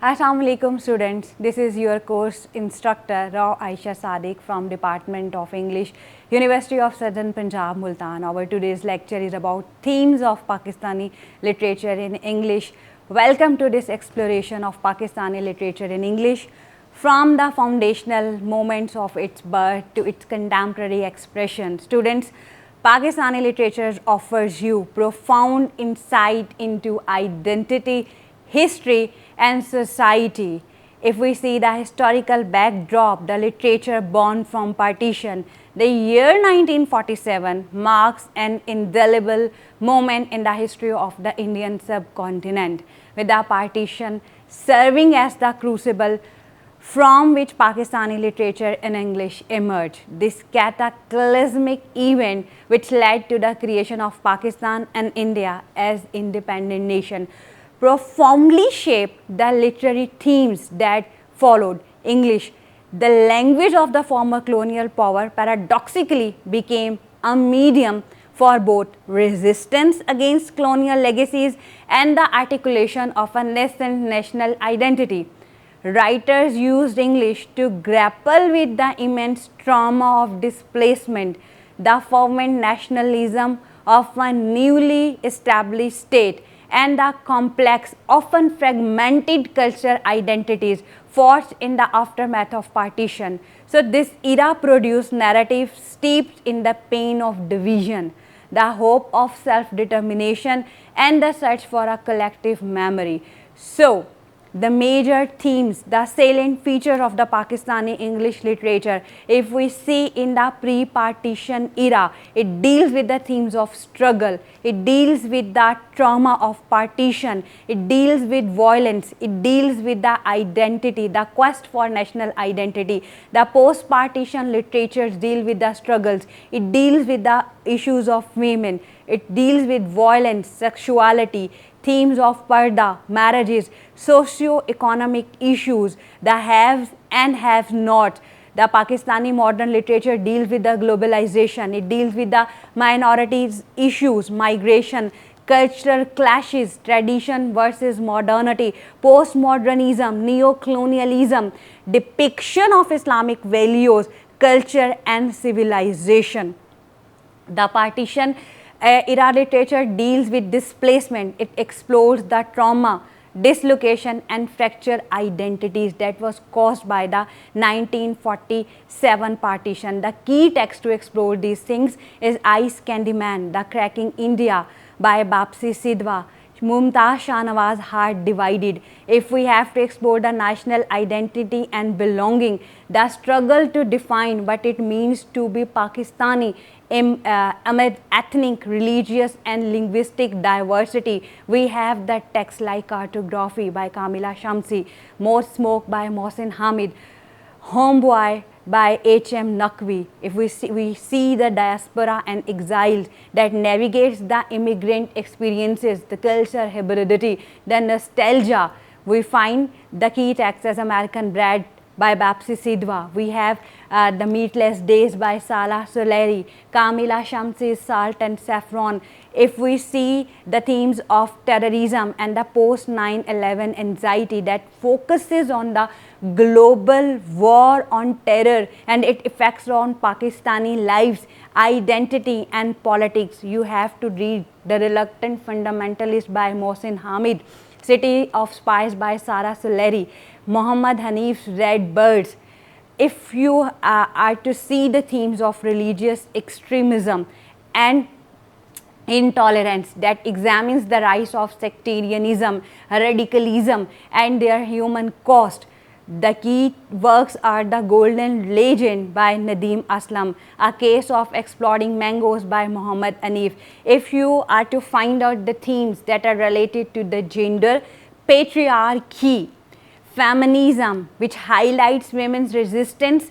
Assalamu alaikum students, this is your course instructor Rao Aisha Sadiq from Department of English, University of Southern Punjab, Multan. Our today's lecture is about themes of Pakistani literature in English. Welcome to this exploration of Pakistani literature in English from the foundational moments of its birth to its contemporary expression. Students, Pakistani literature offers you profound insight into identity, history and society. If we see the historical backdrop, the literature born from partition, the year 1947 marks an indelible moment in the history of the Indian subcontinent, with the partition serving as the crucible from which Pakistani literature in English emerged. This cataclysmic event, which led to the creation of Pakistan and India as independent nation, profoundly shaped the literary themes that followed. English, the language of the former colonial power, paradoxically became a medium for both resistance against colonial legacies and the articulation of a nascent national identity. Writers used English to grapple with the immense trauma of displacement, the fervent nationalism of a newly established state, and the complex, often fragmented cultural identities forged in the aftermath of partition. So, this era produced narratives steeped in the pain of division, the hope of self-determination, and the search for a collective memory. So, the major themes, the salient feature of the Pakistani English literature, if we see in the pre-partition era, it deals with the themes of struggle, it deals with the trauma of partition, it deals with violence, it deals with the identity, the quest for national identity. The post-partition literatures deal with the struggles, it deals with the issues of women, it deals with violence, sexuality, themes of parda, marriages, socio-economic issues, the haves and have-not. The Pakistani modern literature deals with the globalization, it deals with the minorities issues, migration, cultural clashes, tradition versus modernity, postmodernism, neo-colonialism, depiction of Islamic values, culture and civilization. The partition era literature deals with displacement, it explores the trauma, dislocation and fractured identities that was caused by the 1947 partition. The key text to explore these things is Ice Candy Man, The Cracking India by Bapsi Sidhwa, Mumtaz Shahnawaz, Heart Divided. If we have to explore the national identity and belonging, the struggle to define what it means to be Pakistani amid ethnic, religious and linguistic diversity, we have the texts like Cartography by Kamila Shamsi, More Smoke by Mohsin Hamid, Homeboy by H.M. Naqvi. If we see the diaspora and exiles that navigates the immigrant experiences, the culture hybridity, the nostalgia, we find the key text as American Bread by Bapsi Sidhwa. We have The Meatless Days by Salah Suleri, Kamila Shamsi's Salt and Saffron. If we see the themes of terrorism and the post 9/11 anxiety that focuses on the global war on terror and its effects on Pakistani lives, identity and politics, you have to read The Reluctant Fundamentalist by Mohsin Hamid, City of Spies by Sarah Suleri, Muhammad Hanif's Red Birds. If you are to see the themes of religious extremism and intolerance that examines the rise of sectarianism, radicalism and their human cost, the key works are The Golden Legend by Nadeem Aslam, A Case of Exploding Mangoes by Muhammad Anif. If you are to find out the themes that are related to the gender, patriarchy, feminism, which highlights women's resistance,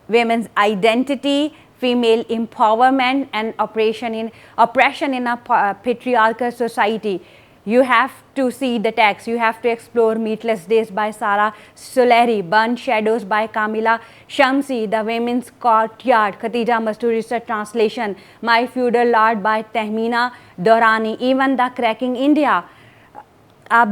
women's identity, female empowerment and oppression in a patriarchal society, you have to see the text. You have to explore Meatless Days by Sarah Suleri, Burnt Shadows by Kamila Shamsi, The Women's Courtyard, Khatija Masturi's translation, My Feudal Lord by Tahmina Dorani, even The Cracking India, a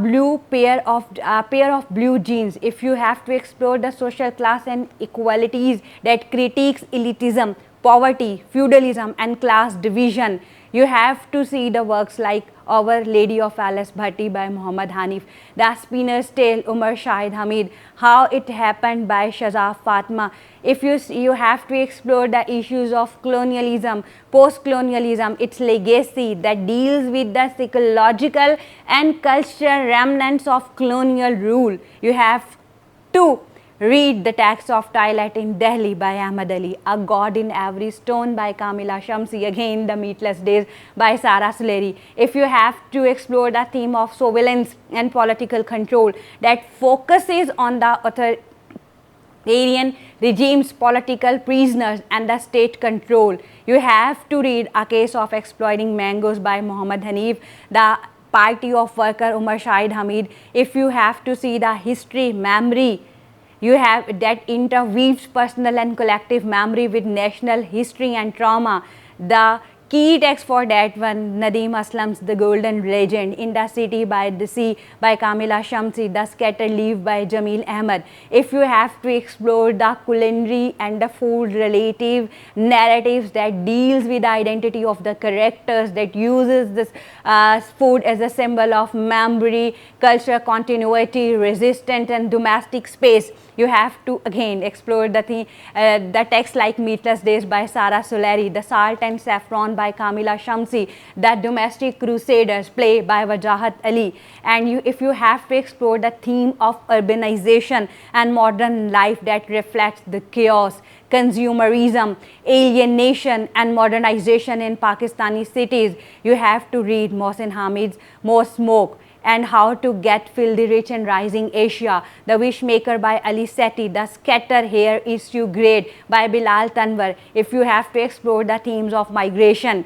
pair of blue jeans. If you have to explore the social class and equalities that critiques elitism, poverty, feudalism, and class division, you have to see the works like Our Lady of Alice Bhatti by Muhammad Hanif, The Spinner's Tale, Umar Shahid Hamid, How It Happened by Shahzad Fatma. If you have to explore the issues of colonialism, post-colonialism, its legacy that deals with the psychological and cultural remnants of colonial rule, you have to read The Tax of Twilight in Delhi by Ahmad Ali, A God in Every Stone by Kamila Shamsi, again The Meatless Days by Sara Suleri. If you have to explore the theme of surveillance and political control that focuses on the authoritarian regimes, political prisoners, and the state control, you have to read A Case of Exploiting Mangoes by Muhammad Hanif, The Party of Worker Umar Shahid Hamid. If you have to see the history, memory, you have that interweaves personal and collective memory with national history and trauma. The key text for that one, Nadeem Aslam's The Golden Legend, In the City by the Sea by Kamila Shamsi, The Scattered Leaf by Jamil Ahmed. If you have to explore the culinary and the food relative narratives that deals with the identity of the characters, that uses this food as a symbol of memory, culture, continuity, resistance, and domestic space, you have to again explore the text like Meatless Days by Sara Suleri, The Salt and Saffron by Kamila Shamsi, The Domestic Crusaders play by Wajahat Ali. And if you have to explore the theme of urbanization and modern life that reflects the chaos, consumerism, alienation, and modernization in Pakistani cities, you have to read Mohsin Hamid's More Smoke, and How to Get Filthy Rich in Rising Asia, The Wishmaker by Ali Sethi, The Scatter Here Is Too Great by Bilal Tanwar. If you have to explore the themes of migration,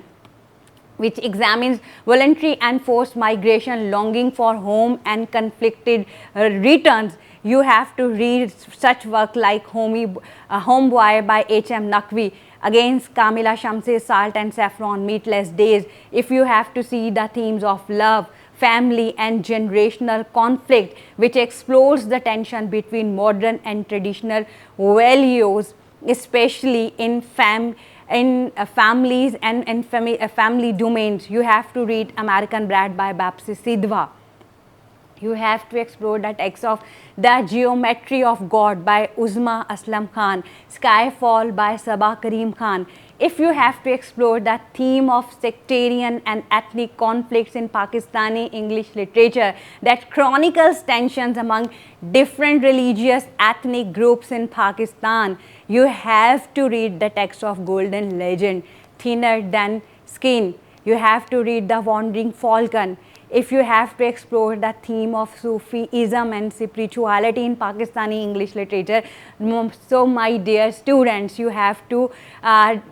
which examines voluntary and forced migration, longing for home, and conflicted returns, you have to read such work like Homeboy by H.M. Naqvi, against Kamila Shamsi's Salt and Saffron, Meatless Days. If you have to see the themes of love, family, and generational conflict, which explores the tension between modern and traditional values, especially in families and family domains, you have to read American Brat by Bapsi Sidhwa. You have to explore the text of The Geometry of God by Uzma Aslam Khan, Skyfall by Sabah Karim Khan. If you have to explore the theme of sectarian and ethnic conflicts in Pakistani English literature that chronicles tensions among different religious ethnic groups in Pakistan, you have to read the text of Golden Legend, Thinner Than Skin. You have to read The Wandering Falcon. If you have to explore the theme of Sufism and spirituality in Pakistani English literature, so my dear students, you have to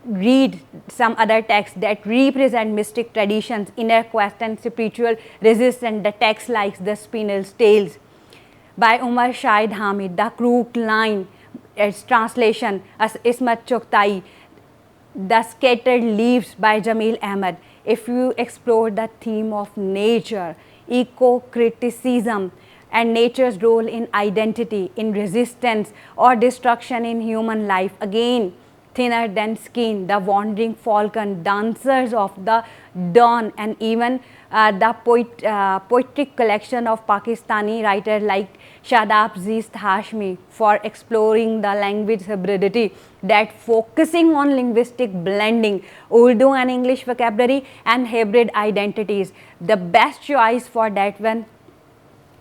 read some other texts that represent mystic traditions, inner quest, and spiritual resistance. The text like The Spinel's Tales by Umar Shahid Hamid, The Crooked Line, its translation as Ismat Choktai, The Scattered Leaves by Jamil Ahmed. If you explore the theme of nature, eco-criticism, and nature's role in identity, in resistance or destruction in human life, again, Thinner Than Skin, The Wandering Falcon, Dancers of the Dawn, and even the poetic collection of Pakistani writers like Shadab Zist Hashmi for exploring the language hybridity that focusing on linguistic blending, Urdu and English vocabulary, and hybrid identities. The best choice for that one,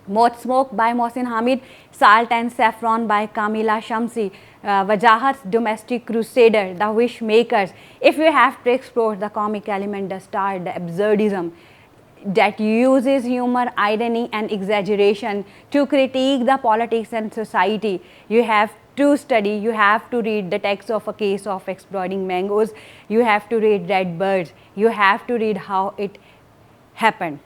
More Smoke by Mohsin Hamid, Salt and Saffron by Kamila Shamsi, Wajahat's Domestic Crusader, The Wishmakers. If you have to explore the comic element, the star, the absurdism that uses humor, irony, and exaggeration to critique the politics and society, you have to study, you have to read the text of A Case of Exploiting Mangoes, you have to read Red Birds, you have to read How It Happened.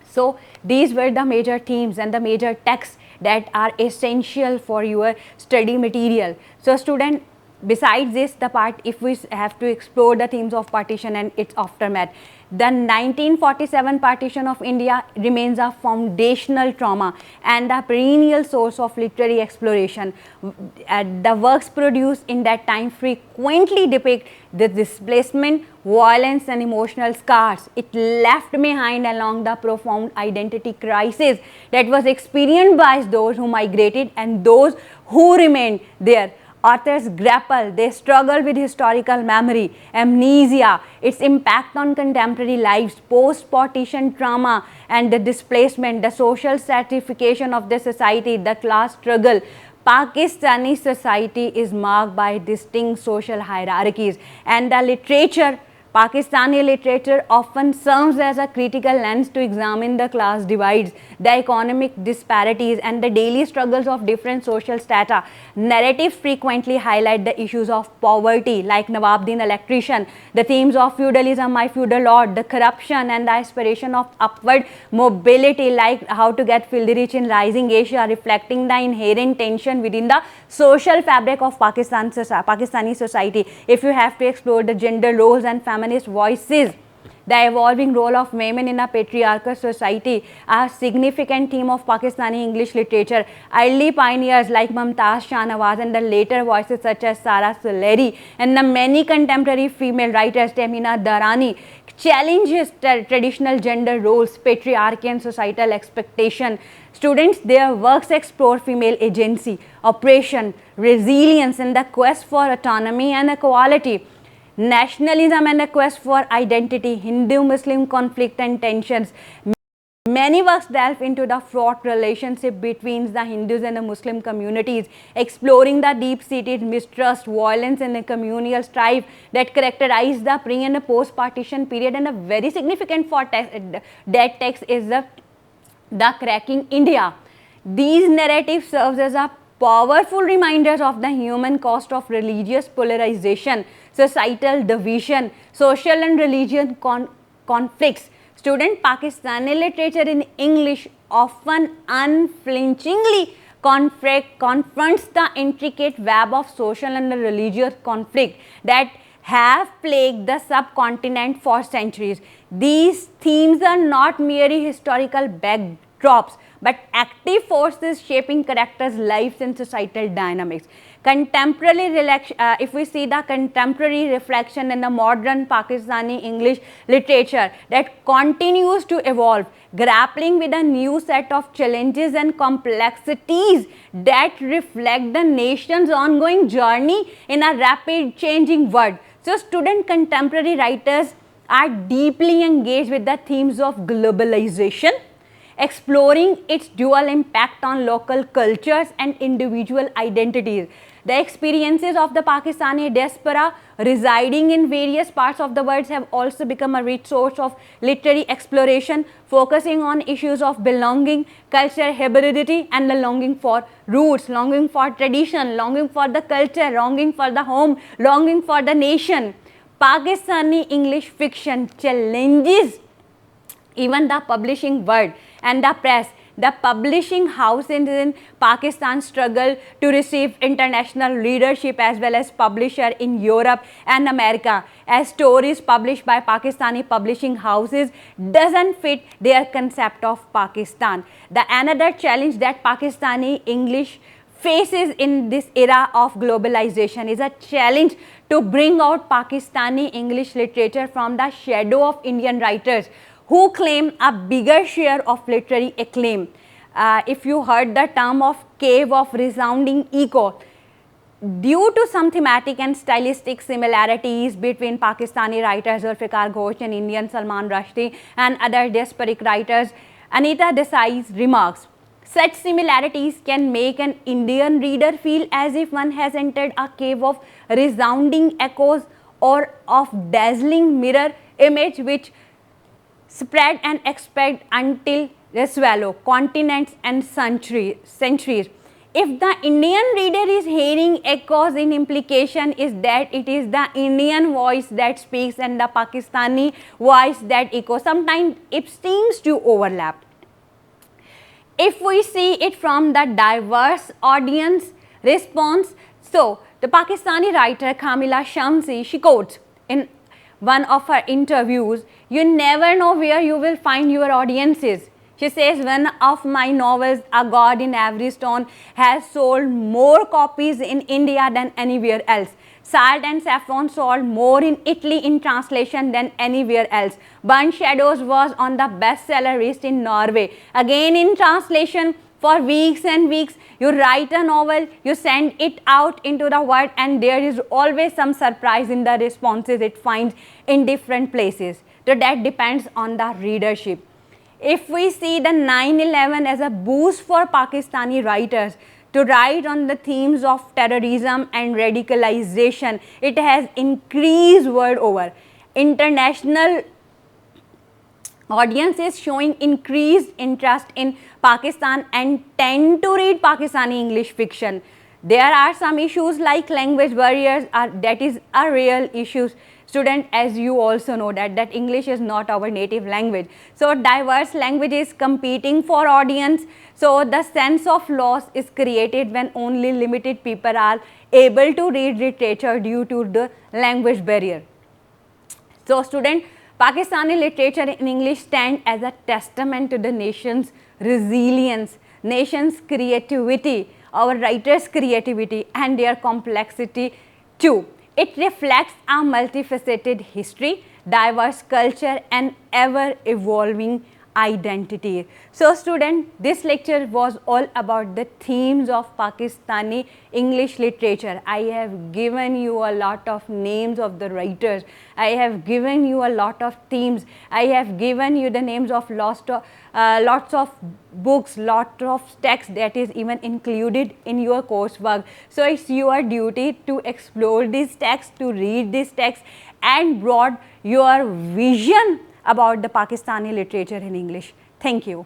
So these were the major themes and the major texts that are essential for your study material. So student, besides this, the part, if we have to explore the themes of partition and its aftermath, the 1947 partition of India remains a foundational trauma and a perennial source of literary exploration. The works produced in that time frequently depict the displacement, violence and emotional scars it left behind along the profound identity crisis that was experienced by those who migrated and those who remained there. Authors grapple, they struggle with historical memory, amnesia, its impact on contemporary lives, post-partition trauma and the displacement, the social stratification of the society, the class struggle. Pakistani society is marked by distinct social hierarchies, and the literature, Pakistani literature often serves as a critical lens to examine the class divides, the economic disparities and the daily struggles of different social strata. Narratives frequently highlight the issues of poverty like Nawabuddin Electrician, the themes of feudalism, My Feudal Lord, the corruption and the aspiration of upward mobility like How to Get Filthy Rich in Rising Asia, reflecting the inherent tension within the social fabric of Pakistani society. If you have to explore the gender roles and feminist voices, the evolving role of women in a patriarchal society, a significant theme of Pakistani English literature. Early pioneers like Mumtaz Shahnawaz and the later voices such as Sara Suleri and the many contemporary female writers, Temina Darani, challenges traditional gender roles, patriarchy and societal expectation. Students, their works explore female agency, oppression, resilience and the quest for autonomy and equality, nationalism and a quest for identity, Hindu-Muslim conflict and tensions. Many works delve into the fraught relationship between the Hindus and the Muslim communities, exploring the deep-seated mistrust, violence and the communal strife that characterize the pre- and post-partition period. And a very significant for that text is the Cracking India. These narratives serves as a powerful reminders of the human cost of religious polarization, societal division, social and religious conflicts. Student, Pakistani literature in English often unflinchingly confronts the intricate web of social and religious conflict that have plagued the subcontinent for centuries. These themes are not merely historical backdrops but active forces shaping characters' lives and societal dynamics. If we see the contemporary reflection in the modern Pakistani English literature that continues to evolve, grappling with a new set of challenges and complexities that reflect the nation's ongoing journey in a rapid changing world. So, student contemporary writers are deeply engaged with the themes of globalization, exploring its dual impact on local cultures and individual identities. The experiences of the Pakistani diaspora residing in various parts of the world have also become a rich source of literary exploration, focusing on issues of belonging, cultural hybridity and the longing for roots, longing for tradition, longing for the culture, longing for the home, longing for the nation. Pakistani English fiction challenges even the publishing world and the press. The publishing houses in Pakistan struggle to receive international readership as well as publisher in Europe and America, as stories published by Pakistani publishing houses doesn't fit their concept of Pakistan. The another challenge that Pakistani English faces in this era of globalization is a challenge to bring out Pakistani English literature from the shadow of Indian writers who claim a bigger share of literary acclaim. If you heard the term of cave of resounding echo, due to some thematic and stylistic similarities between Pakistani writers Zulfikar Ghosh and Indian Salman Rushdie and other diasporic writers, Anita Desai's remarks, such similarities can make an Indian reader feel as if one has entered a cave of resounding echoes or of dazzling mirror image which spread and expand until they swallow continents and centuries. If the Indian reader is hearing echoes, in implication is that it is the Indian voice that speaks and the Pakistani voice that echoes. Sometimes it seems to overlap. If we see it from the diverse audience response, so The Pakistani writer Kamila Shamsi, she quotes in one of her interviews, "You never know where you will find your audiences." She says, "One of my novels, A God in Every Stone, has sold more copies in India than anywhere else. Salt and Saffron sold more in Italy in translation than anywhere else. Burnt Shadows was on the bestseller list in Norway, again in translation for weeks and weeks. You write a novel, you send it out into the world, and there is always some surprise in the responses it finds in different places." So that depends on the readership. If we see the 9/11 as a boost for Pakistani writers to write on the themes of terrorism and radicalization, it has increased world over. International audiences showing increased interest in Pakistan and tend to read Pakistani English fiction. There are some issues like language barriers, that is a real issue. Student, as you also know that English is not our native language. So diverse languages competing for audience. So the sense of loss is created when only limited people are able to read literature due to the language barrier. So student, Pakistani literature in English stand as a testament to the nation's resilience, nation's creativity, our writers' creativity and their complexity too. It reflects a multifaceted history, diverse culture and ever-evolving identity. So student, this lecture was all about the themes of Pakistani English literature. I have given you a lot of names of the writers. I have given you a lot of themes. I have given you the names of lots of books, lot of texts that is even included in your coursework. So it's your duty to explore these texts, to read these texts and broaden your vision about the Pakistani literature in English. Thank you.